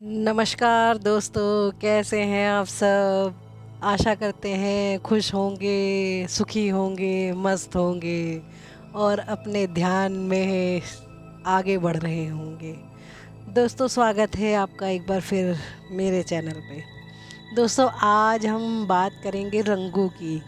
नमस्कार दोस्तों, कैसे हैं आप सब? आशा करते हैं खुश होंगे, सुखी होंगे, मस्त होंगे और अपने ध्यान में आगे बढ़ रहे होंगे। दोस्तों, स्वागत है आपका एक बार फिर मेरे चैनल पे। दोस्तों, आज हम बात करेंगे रंगों की।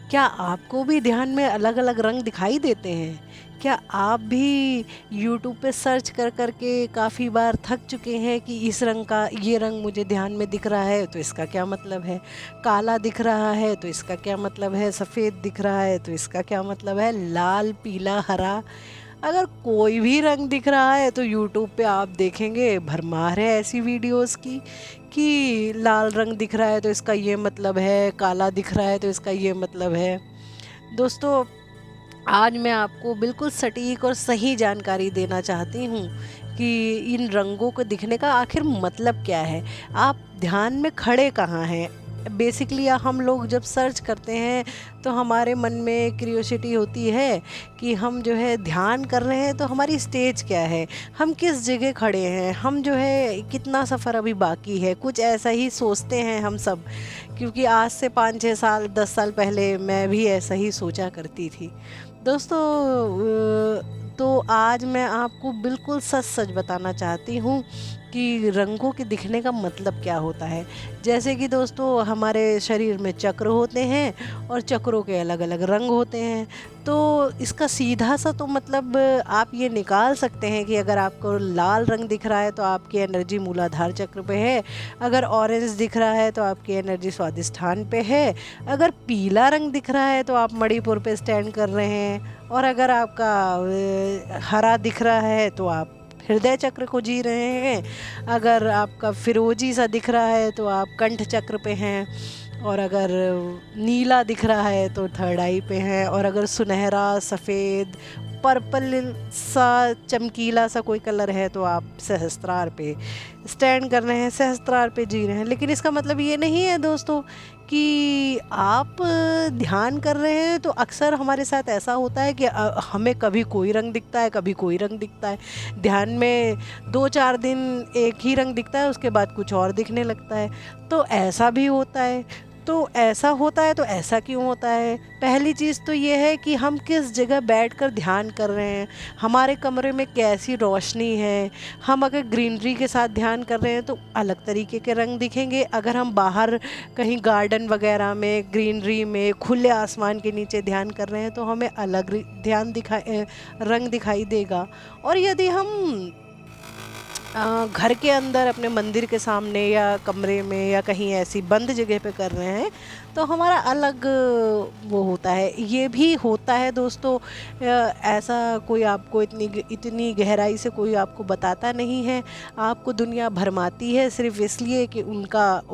क्या आपको भी ध्यान में अलग अलग रंग दिखाई देते हैं? क्या आप भी यूट्यूब पे सर्च कर कर के काफ़ी बार थक चुके हैं कि इस रंग का ये रंग मुझे ध्यान में दिख रहा है तो इसका क्या मतलब है, काला दिख रहा है तो इसका क्या मतलब है, सफ़ेद दिख रहा है तो इसका क्या मतलब है, लाल पीला हरा, अगर कोई भी रंग दिख रहा है तो यूट्यूब पे आप देखेंगे भरमार है ऐसी वीडियोस की कि लाल रंग दिख रहा है तो इसका ये मतलब है, काला दिख रहा है तो इसका ये मतलब है। दोस्तों, आज मैं आपको बिल्कुल सटीक और सही जानकारी देना चाहती हूँ कि इन रंगों को दिखने का आखिर मतलब क्या है। आप ध्यान में खड़े कहाँ हैं? बेसिकली हम लोग जब सर्च करते हैं तो हमारे मन में क्यूरियोसिटी होती है कि हम जो है ध्यान कर रहे हैं तो हमारी स्टेज क्या है, हम किस जगह खड़े हैं, हम जो है कितना सफ़र अभी बाकी है, कुछ ऐसा ही सोचते हैं हम सब। क्योंकि आज से 5-6 साल 10 साल पहले मैं भी ऐसा ही सोचा करती थी। दोस्तों, तो आज मैं आपको बिल्कुल सच सच बताना चाहती हूँ कि रंगों के दिखने का मतलब क्या होता है। जैसे कि दोस्तों, हमारे शरीर में चक्र होते हैं और चक्रों के अलग अलग रंग होते हैं। तो इसका सीधा सा तो मतलब आप ये निकाल सकते हैं कि अगर आपको लाल रंग दिख रहा है तो आपकी एनर्जी मूलाधार चक्र पे है, अगर ऑरेंज दिख रहा है तो आपकी एनर्जी स्वादिष्ठान पे है, अगर पीला रंग दिख रहा है तो आप मणिपुर पे स्टैंड कर रहे हैं, और अगर आपका हरा दिख रहा है तो आप हृदय चक्र को जी रहे हैं, अगर आपका फिरोजी सा दिख रहा है तो आप कंठ चक्र पे हैं, और अगर नीला दिख रहा है तो थर्ड आई पे हैं, और अगर सुनहरा सफ़ेद पर्पल सा चमकीला सा कोई कलर है तो आप सहस्त्रार पे स्टैंड कर रहे हैं, सहस्त्रार पे जी रहे हैं। लेकिन इसका मतलब ये नहीं है दोस्तों कि आप ध्यान कर रहे हैं तो अक्सर हमारे साथ ऐसा होता है कि हमें कभी कोई रंग दिखता है, कभी कोई रंग दिखता है। ध्यान में 2-4 दिन एक ही रंग दिखता है, उसके बाद कुछ और दिखने लगता है। तो ऐसा भी होता है। तो ऐसा होता है तो ऐसा क्यों होता है? पहली चीज़ तो ये है कि हम किस जगह बैठकर ध्यान कर रहे हैं, हमारे कमरे में कैसी रोशनी है। हम अगर ग्रीनरी के साथ ध्यान कर रहे हैं तो अलग तरीके के रंग दिखेंगे, अगर हम बाहर कहीं गार्डन वगैरह में ग्रीनरी में खुले आसमान के नीचे ध्यान कर रहे हैं तो हमें अलग रंग दिखाई देगा। और यदि हम घर के अंदर अपने मंदिर के सामने या कमरे में या कहीं ऐसी बंद जगह पे कर रहे हैं तो हमारा अलग वो होता है। ये भी होता है दोस्तों, ऐसा कोई आपको इतनी गहराई से कोई आपको बताता नहीं है, आपको दुनिया भरमाती है सिर्फ इसलिए कि उनका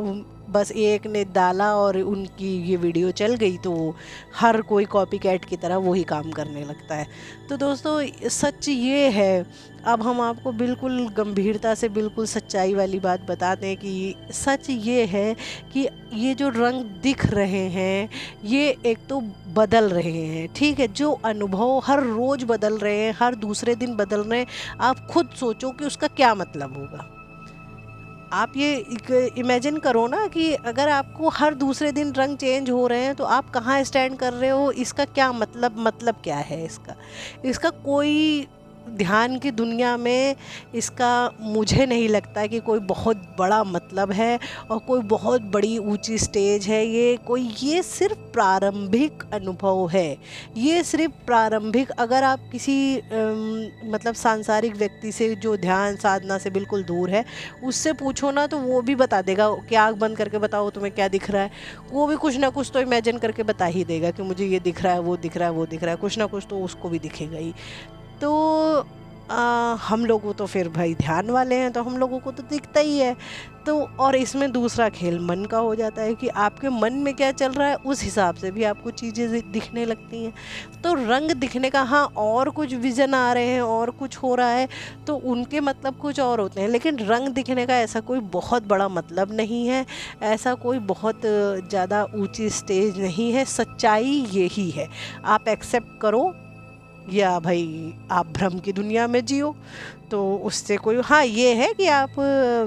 बस एक ने डाला और उनकी ये वीडियो चल गई तो हर कोई कॉपी कैट की तरह वही काम करने लगता है। तो दोस्तों, सच ये है, अब हम आपको बिल्कुल गंभीरता से बिल्कुल सच्चाई वाली बात बता दें कि सच ये है कि ये जो रंग दिख रहे हैं ये एक तो बदल रहे हैं, ठीक है। जो अनुभव हर रोज़ बदल रहे हैं, हर दूसरे दिन बदल रहे हैं, आप खुद सोचो कि उसका क्या मतलब होगा। आप ये इमेजिन करो ना कि अगर आपको हर दूसरे दिन रंग चेंज हो रहे हैं तो आप कहाँ स्टैंड कर रहे हो, इसका क्या मतलब क्या है इसका। इसका कोई ध्यान की दुनिया में इसका मुझे नहीं लगता कि कोई बहुत बड़ा मतलब है और कोई बहुत बड़ी ऊंची स्टेज है। ये सिर्फ प्रारंभिक अनुभव है। ये सिर्फ प्रारंभिक, अगर आप किसी मतलब सांसारिक व्यक्ति से जो ध्यान साधना से बिल्कुल दूर है उससे पूछो ना तो वो भी बता देगा कि आँख बंद करके बताओ तुम्हें क्या दिख रहा है, वो भी कुछ ना कुछ तो इमेजिन करके बता ही देगा कि मुझे ये दिख रहा है, वो दिख रहा है, वो दिख रहा है, कुछ ना कुछ तो उसको भी दिखेगा ही। तो हम लोगों तो फिर भाई ध्यान वाले हैं तो हम लोगों को तो दिखता ही है। तो और इसमें दूसरा खेल मन का हो जाता है कि आपके मन में क्या चल रहा है उस हिसाब से भी आपको चीज़ें दिखने लगती हैं। तो रंग दिखने का, हाँ, और कुछ विज़न आ रहे हैं और कुछ हो रहा है तो उनके मतलब कुछ और होते हैं, लेकिन रंग दिखने का ऐसा कोई बहुत बड़ा मतलब नहीं है, ऐसा कोई बहुत ज़्यादा ऊंची स्टेज नहीं है। सच्चाई यही है, आप एक्सेप्ट करो या भाई आप भ्रम की दुनिया में जियो। तो उससे कोई, हाँ ये है कि आप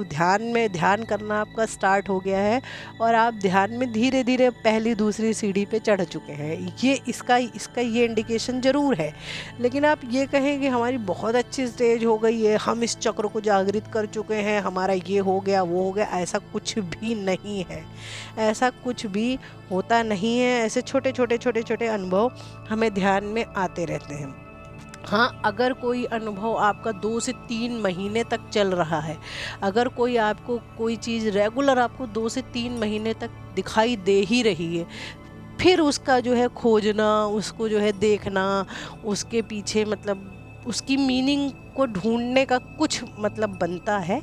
ध्यान करना आपका स्टार्ट हो गया है और आप ध्यान में धीरे धीरे पहली दूसरी सीढ़ी पे चढ़ चुके हैं, ये इसका इसका ये इंडिकेशन ज़रूर है। लेकिन आप ये कहें कि हमारी बहुत अच्छी स्टेज हो गई है, हम इस चक्र को जागृत कर चुके हैं, हमारा ये हो गया वो हो गया, ऐसा कुछ भी नहीं है। ऐसा कुछ भी होता नहीं है। ऐसे छोटे छोटे छोटे छोटे अनुभव हमें ध्यान में आते रहते हैं। हाँ, अगर कोई अनुभव आपका 2 से 3 महीने तक चल रहा है, अगर कोई आपको कोई चीज़ रेगुलर आपको 2 से 3 महीने तक दिखाई दे ही रही है, फिर उसका जो है खोजना, उसको जो है देखना, उसके पीछे मतलब उसकी मीनिंग को ढूंढने का कुछ मतलब बनता है।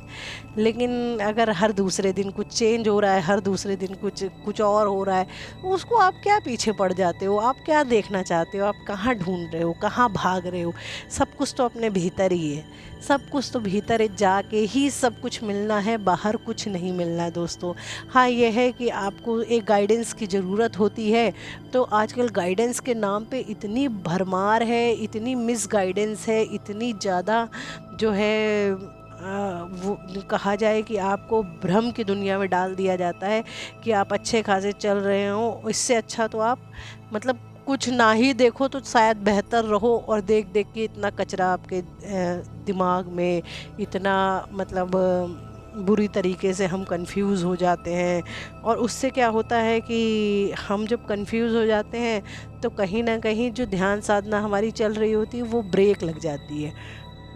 लेकिन अगर हर दूसरे दिन कुछ चेंज हो रहा है, हर दूसरे दिन कुछ कुछ और हो रहा है, उसको आप क्या पीछे पड़ जाते हो? आप क्या देखना चाहते हो? आप कहाँ ढूंढ रहे हो, कहाँ भाग रहे हो? सब कुछ तो अपने भीतर ही है, सब कुछ तो भीतर जाके ही सब कुछ मिलना है, बाहर कुछ नहीं मिलना है दोस्तों। हाँ, ये है कि आपको एक गाइडेंस की ज़रूरत होती है। तो आजकल गाइडेंस के नाम पे इतनी भरमार है, इतनी मिस गाइडेंस है, इतनी ज़्यादा जो है वो कहा जाए कि आपको भ्रम की दुनिया में डाल दिया जाता है कि आप अच्छे खासे चल रहे हो। इससे अच्छा तो आप मतलब कुछ ना ही देखो तो शायद बेहतर रहो, और देख देख के इतना कचरा आपके दिमाग में, इतना मतलब बुरी तरीके से हम कंफ्यूज हो जाते हैं। और उससे क्या होता है कि हम जब कंफ्यूज हो जाते हैं तो कहीं ना कहीं जो ध्यान साधना हमारी चल रही होती है वो ब्रेक लग जाती है,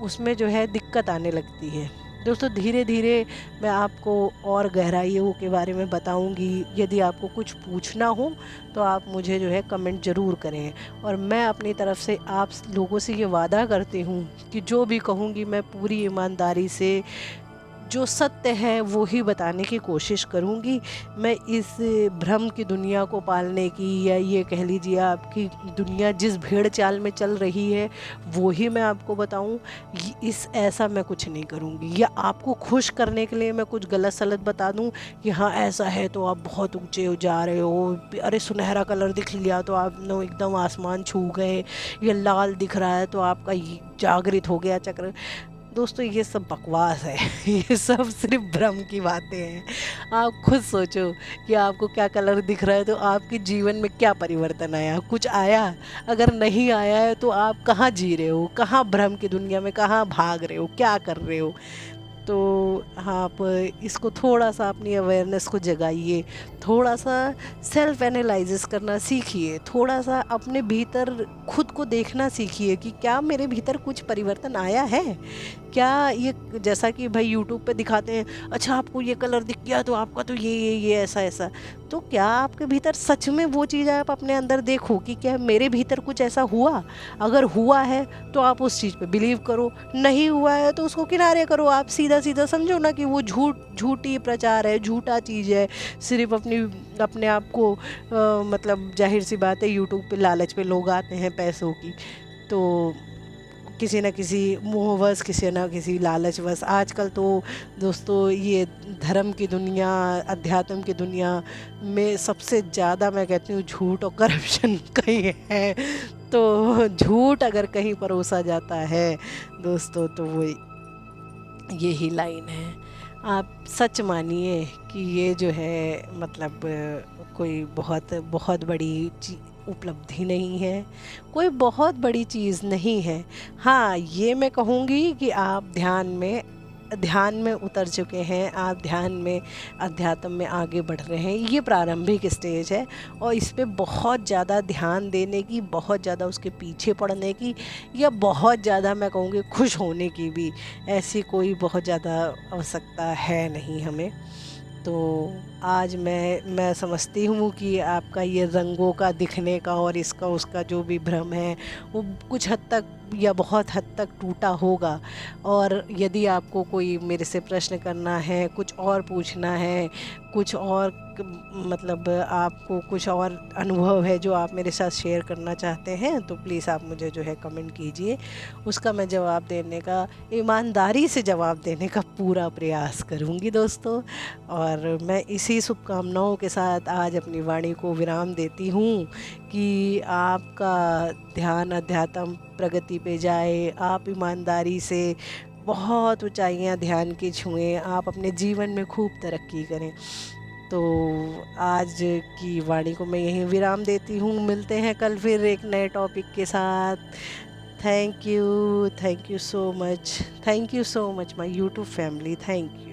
उसमें जो है दिक्कत आने लगती है। दोस्तों, धीरे धीरे मैं आपको और गहराइयों के बारे में बताऊंगी। यदि आपको कुछ पूछना हो तो आप मुझे जो है कमेंट ज़रूर करें, और मैं अपनी तरफ से आप लोगों से ये वादा करती हूँ कि जो भी कहूँगी मैं पूरी ईमानदारी से जो सत्य है वो ही बताने की कोशिश करूँगी। मैं इस भ्रम की दुनिया को पालने की, या ये कह लीजिए आपकी दुनिया जिस भेड़ चाल में चल रही है वो ही मैं आपको बताऊँ, इस ऐसा मैं कुछ नहीं करूँगी। या आपको खुश करने के लिए मैं कुछ गलत सलत बता दूँ कि हाँ ऐसा है तो आप बहुत ऊंचे हो जा रहे हो, अरे सुनहरा कलर दिख लिया तो आप नो एकदम आसमान छू गए, या लाल दिख रहा है तो आपका जागृत हो गया चक्र। दोस्तों, ये सब बकवास है ये सब सिर्फ भ्रम की बातें हैं। आप खुद सोचो कि आपको क्या कलर दिख रहा है तो आपके जीवन में क्या परिवर्तन आया, कुछ आया? अगर नहीं आया है तो आप कहाँ जी रहे हो, कहाँ भ्रम की दुनिया में कहाँ भाग रहे हो, क्या कर रहे हो? तो आप इसको थोड़ा सा अपनी अवेयरनेस को जगाइए, थोड़ा सा सेल्फ एनालिसिस करना सीखिए, थोड़ा सा अपने भीतर खुद को देखना सीखिए कि क्या मेरे भीतर कुछ परिवर्तन आया है क्या। ये जैसा कि भाई यूट्यूब पे दिखाते हैं, अच्छा आपको ये कलर दिख गया तो आपका तो ये ऐसा ऐसा, तो क्या आपके भीतर सच में वो चीज़ आप अपने अंदर देखो कि क्या मेरे भीतर कुछ ऐसा हुआ? अगर हुआ है तो आप उस चीज़ पे बिलीव करो, नहीं हुआ है तो उसको किनारे करो। आप सीधा सीधा समझो ना कि वो झूठी प्रचार है, झूठा चीज़ है, सिर्फ अपने आप को मतलब जाहिर सी बात है यूट्यूब पे लालच पे लोग आते हैं पैसों की, तो किसी न किसी मोहवश, किसी न किसी लालचवश आजकल तो दोस्तों ये धर्म की दुनिया, अध्यात्म की दुनिया में सबसे ज़्यादा मैं कहती हूँ झूठ और करप्शन कहीं है। तो झूठ अगर कहीं परोसा जाता है दोस्तों तो वो यही लाइन है। आप सच मानिए कि ये जो है मतलब कोई बहुत बहुत बड़ी उपलब्धि नहीं है, कोई बहुत बड़ी चीज़ नहीं है। हाँ, ये मैं कहूँगी कि आप ध्यान में उतर चुके हैं, आप ध्यान में, अध्यात्म में आगे बढ़ रहे हैं। ये प्रारंभिक स्टेज है और इस पे बहुत ज़्यादा ध्यान देने की, बहुत ज़्यादा उसके पीछे पड़ने की, या बहुत ज़्यादा मैं कहूँगी खुश होने की भी ऐसी कोई बहुत ज़्यादा आवश्यकता है नहीं हमें। तो आज मैं समझती हूँ कि आपका ये रंगों का दिखने का और इसका उसका जो भी भ्रम है वो कुछ हद तक या बहुत हद तक टूटा होगा। और यदि आपको कोई मेरे से प्रश्न करना है, कुछ और पूछना है, कुछ और मतलब आपको कुछ और अनुभव है जो आप मेरे साथ शेयर करना चाहते हैं तो प्लीज़ आप मुझे जो है कमेंट कीजिए। उसका मैं जवाब देने का, ईमानदारी से जवाब देने का पूरा प्रयास करूँगी दोस्तों। और मैं इसी शुभकामनाओं के साथ आज अपनी वाणी को विराम देती हूँ कि आपका ध्यान अध्यात्म प्रगति पे जाए, आप ईमानदारी से बहुत ऊंचाइयां ध्यान की छुएं, आप अपने जीवन में खूब तरक्की करें। तो आज की वाणी को मैं यहीं विराम देती हूँ। मिलते हैं कल फिर एक नए टॉपिक के साथ। Thank you so much, thank you so much my YouTube family, thank you.